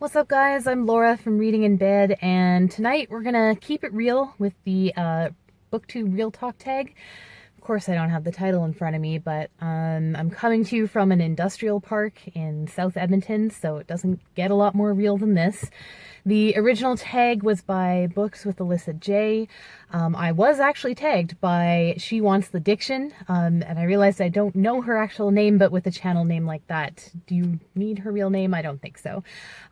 What's up, guys? I'm Laura from Reading in Bed, and tonight we're gonna keep it real with the Booktube Real Talk tag. Of course, I don't have the title in front of me, but I'm coming to you from an industrial park in South Edmonton, so it doesn't get a lot more real than this. The original tag was by Books with Alyssa J. I was actually tagged by She Wants the Diction, and I realized I don't know her actual name, but with a channel name like that, do you need her real name? I don't think so.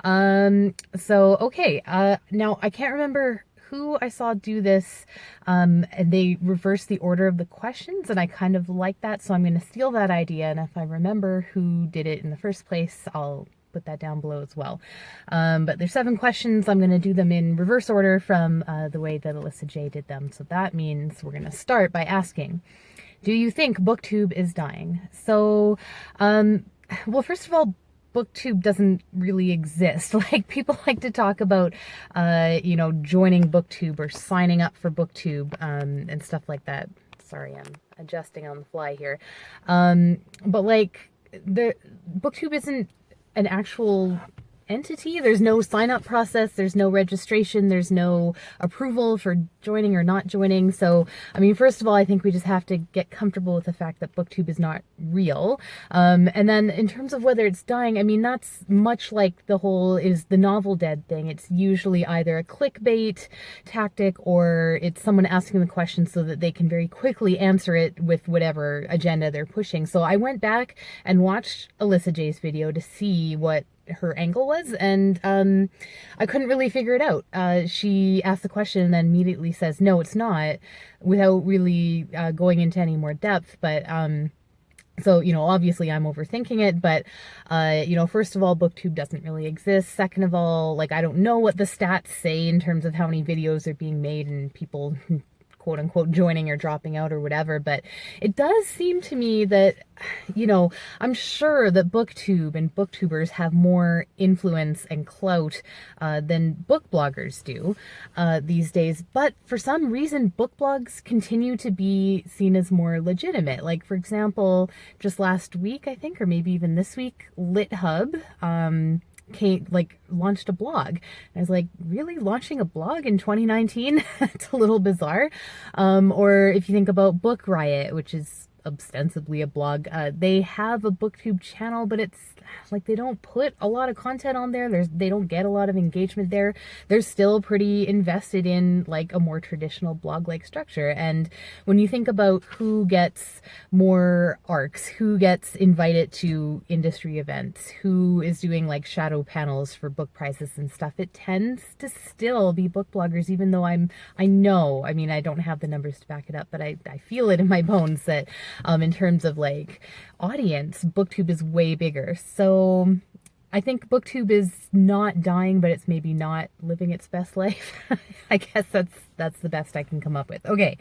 Okay, now I can't remember who I saw do this, and they reversed the order of the questions, and I kind of like that, so I'm going to steal that idea, and if I remember who did it in the first place, I'll put that down below as well. But there's 7 questions. I'm going to do them in reverse order from the way that Alyssa J did them, so that means we're going to start by asking, do you think Booktube is dying? So, well, first of all, Booktube doesn't really exist. Like, people like to talk about, joining Booktube or signing up for Booktube, and stuff like that. Sorry, I'm adjusting on the fly here. But like, the Booktube isn't an actual entity. There's no sign-up process, there's no registration, there's no approval for joining or not joining. So, I mean, first of all, I think we just have to get comfortable with the fact that Booktube is not real. And then in terms of whether it's dying, I mean, that's much like the whole is the novel dead thing. It's usually either a clickbait tactic or it's someone asking the question so that they can very quickly answer it with whatever agenda they're pushing. So I went back and watched Alyssa J's video to see what her angle was, and I couldn't really figure it out. She asked the question and then immediately says, no, it's not, without really going into any more depth. But so, obviously I'm overthinking it, but, first of all, Booktube doesn't really exist. Second of all, like, I don't know what the stats say in terms of how many videos are being made and people quote unquote joining or dropping out or whatever, but it does seem to me that, I'm sure that Booktube and Booktubers have more influence and clout than book bloggers do these days, but for some reason book blogs continue to be seen as more legitimate. Like, for example, just last week, I think, or maybe even this week, LitHub launched a blog. I was like, really, launching a blog in 2019? It's a little bizarre. Or if you think about Book Riot, which is ostensibly a blog, they have a Booktube channel, but it's like they don't put a lot of content on there. They don't get a lot of engagement there. They're still pretty invested in like a more traditional blog-like structure. And when you think about who gets more arcs, who gets invited to industry events, who is doing like shadow panels for book prizes and stuff, it tends to still be book bloggers, even though I mean, I don't have the numbers to back it up, but I feel it in my bones that in terms of like audience, Booktube is way bigger. So I think Booktube is not dying, but it's maybe not living its best life. I guess that's the best I can come up with. Okay,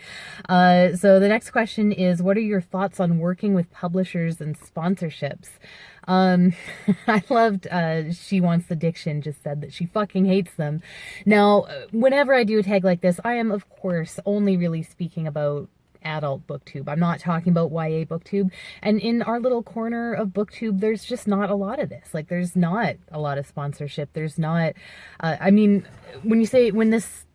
so the next question is, what are your thoughts on working with publishers and sponsorships? I loved, She Wants the Diction just said that she fucking hates them. Now, whenever I do a tag like this, I am, of course, only really speaking about adult Booktube. I'm not talking about YA Booktube. And in our little corner of Booktube, there's just not a lot of this. Like, there's not a lot of sponsorship. There's not, I mean, when this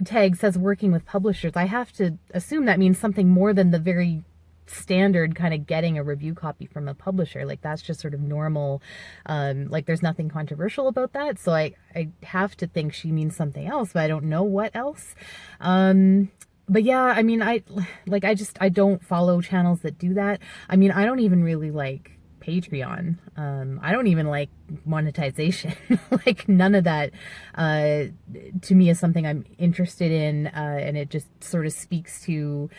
tag says working with publishers, I have to assume that means something more than the very standard kind of getting a review copy from a publisher. Like, that's just sort of normal. Like, there's nothing controversial about that. So I have to think she means something else, but I don't know what else. But yeah, I mean, I don't follow channels that do that. I mean, I don't even really like Patreon. I don't even like monetization. Like, none of that, to me, is something I'm interested in. And it just sort of speaks to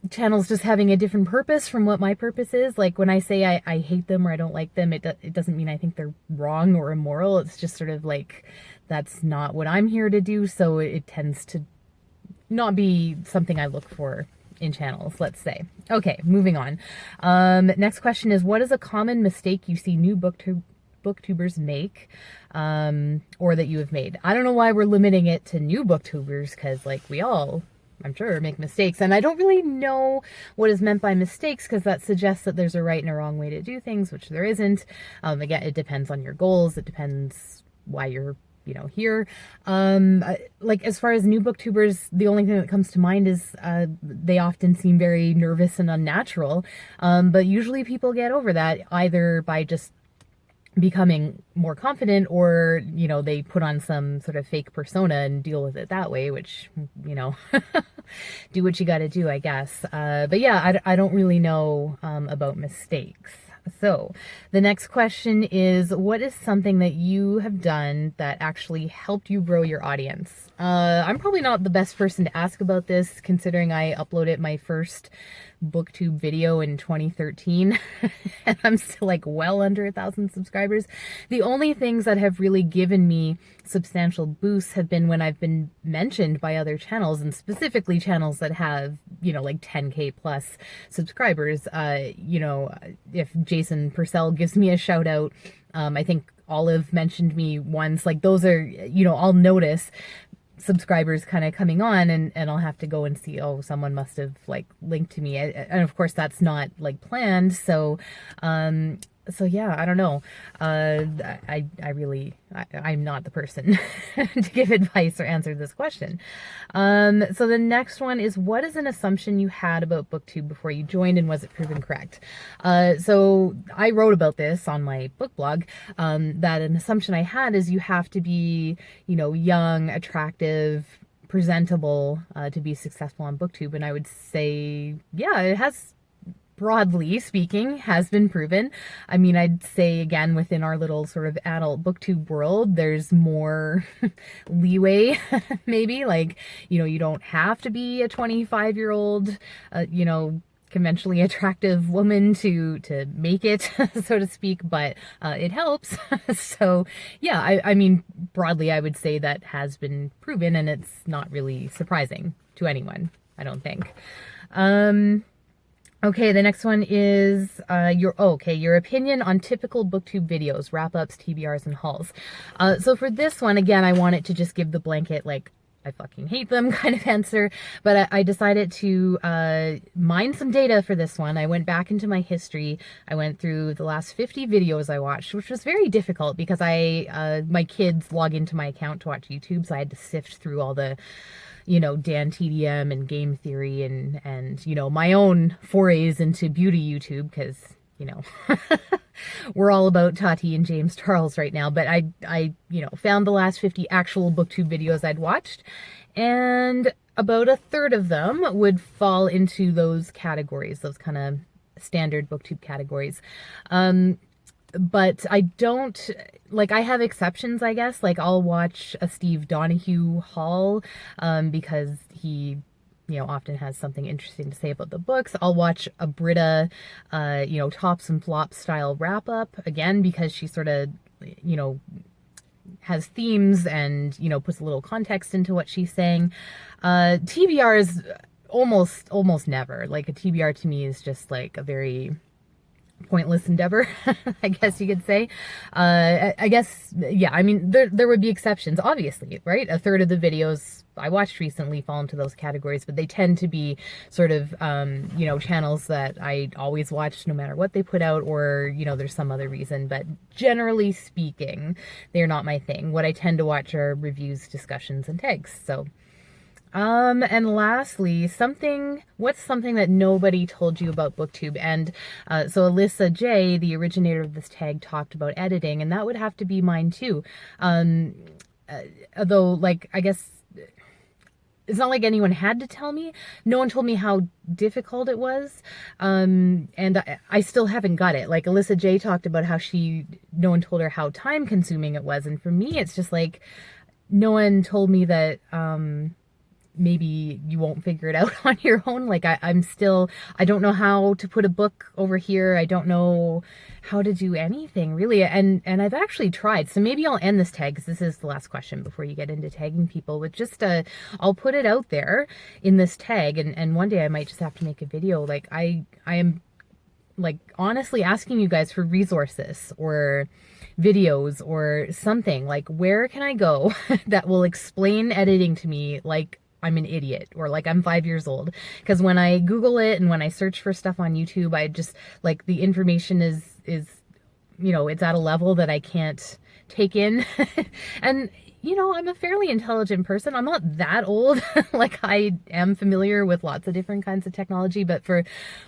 channels just having a different purpose from what my purpose is. Like, when I say I hate them or I don't like them, it doesn't mean I think they're wrong or immoral. It's just sort of like, that's not what I'm here to do. So it tends to not be something I look for in channels, let's say. Okay, moving on. Next question is, what is a common mistake you see new booktubers make, or that you have made? I don't know why we're limiting it to new booktubers, because like we all, I'm sure, make mistakes, and I don't really know what is meant by mistakes, because that suggests that there's a right and a wrong way to do things, which there isn't. Again, it depends on your goals, it depends why you're, here. Like as far as new booktubers, the only thing that comes to mind is they often seem very nervous and unnatural. But usually people get over that either by just becoming more confident, or they put on some sort of fake persona and deal with it that way, which do what you got to do, I guess. But yeah, I don't really know about mistakes. So the next question is, what is something that you have done that actually helped you grow your audience? I'm probably not the best person to ask about this, considering I uploaded my first Booktube video in 2013 and I'm still like well under 1,000 subscribers. The only things that have really given me substantial boosts have been when I've been mentioned by other channels, and specifically channels that have, like 10K plus subscribers. If Jason Purcell gives me a shout out, I think Olive mentioned me once, like those are, I'll notice subscribers kind of coming on, and I'll have to go and see, oh, someone must have like linked to me, and of course that's not like planned. So yeah, I don't know. I'm not the person to give advice or answer this question. So the next one is, what is an assumption you had about Booktube before you joined, and was it proven correct? So I wrote about this on my book blog, that an assumption I had is you have to be, young, attractive, presentable, to be successful on Booktube. And I would say, yeah, it has, broadly speaking, has been proven. I mean, I'd say again, within our little sort of adult booktube world, there's more leeway, maybe, like, you don't have to be a 25-year-old, conventionally attractive woman to make it, so to speak, but it helps. So yeah, I mean, broadly, I would say that has been proven, and it's not really surprising to anyone, I don't think. Okay, the next one is your opinion on typical Booktube videos, wrap-ups, TBRs, and hauls. So for this one, again, I wanted to just give the blanket, like, I fucking hate them kind of answer, but I decided to mine some data for this one. I went back into my history. I went through the last 50 videos I watched, which was very difficult because my kids log into my account to watch YouTube, so I had to sift through all the Dan TDM and game theory and my own forays into beauty YouTube, because, we're all about Tati and James Charles right now. But I found the last 50 actual Booktube videos I'd watched, and about a third of them would fall into those categories, those kind of standard Booktube categories. But I don't, like, I have exceptions, I guess. Like, I'll watch a Steve Donahue haul, because he, often has something interesting to say about the books. I'll watch a Britta, tops and flops style wrap up, again, because she sort of, has themes and, puts a little context into what she's saying. TBR is almost never. Like, a TBR to me is just like a very pointless endeavor, I guess you could say. I guess, yeah, I mean, there would be exceptions, obviously, right? A third of the videos I watched recently fall into those categories, but they tend to be sort of, channels that I always watch no matter what they put out, or, there's some other reason. But generally speaking, they're not my thing. What I tend to watch are reviews, discussions, and tags. So, and lastly, what's something that nobody told you about Booktube? And so Alyssa J, the originator of this tag, talked about editing, and that would have to be mine too. Although, like, I guess it's not like anyone had to tell me. No one told me how difficult it was. And I still haven't got it. Like, Alyssa J talked about how no one told her how time consuming it was. And for me, it's just like, no one told me that, maybe you won't figure it out on your own. Like, I don't know how to put a book over here. I don't know how to do anything really. And I've actually tried. So maybe I'll end this tag, because this is the last question before you get into tagging people, with just I'll put it out there in this tag, and one day I might just have to make a video. Like, I am, like, honestly asking you guys for resources or videos or something. Like, where can I go that will explain editing to me like I'm an idiot, or like I'm 5 years old? Because when I Google it and when I search for stuff on YouTube, I just, like, the information is it's at a level that I can't take in. And you know, I'm a fairly intelligent person. I'm not that old. Like, I am familiar with lots of different kinds of technology, but for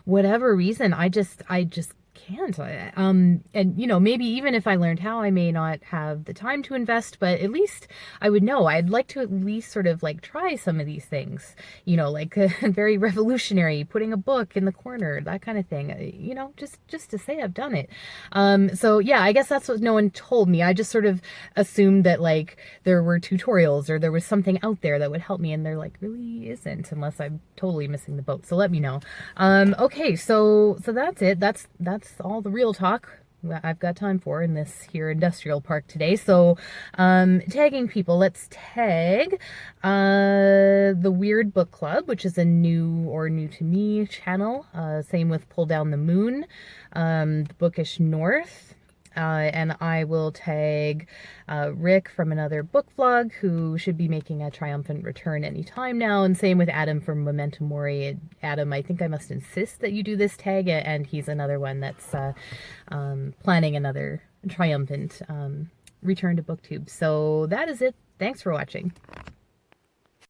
whatever reason, I just can't. And you know, maybe even if I learned how, I may not have the time to invest, but at least I would know. I'd like to at least sort of like try some of these things, you know, like very revolutionary, putting a book in the corner, that kind of thing, you know, just to say I've done it. So yeah, I guess that's what no one told me. I just sort of assumed that like there were tutorials or there was something out there that would help me, and there like really isn't, unless I'm totally missing the boat. So let me know. Okay, so that's it. That's all the real talk I've got time for in this here industrial park today. So tagging people, let's tag the Weird Book Club, which is a new to me channel. Same with Pull Down the Moon, the Bookish North. And I will tag Rick from another book vlog, who should be making a triumphant return anytime now. And same with Adam from Memento Mori. Adam, I think I must insist that you do this tag, and he's another one that's planning another triumphant return to Booktube. So that is it. Thanks for watching.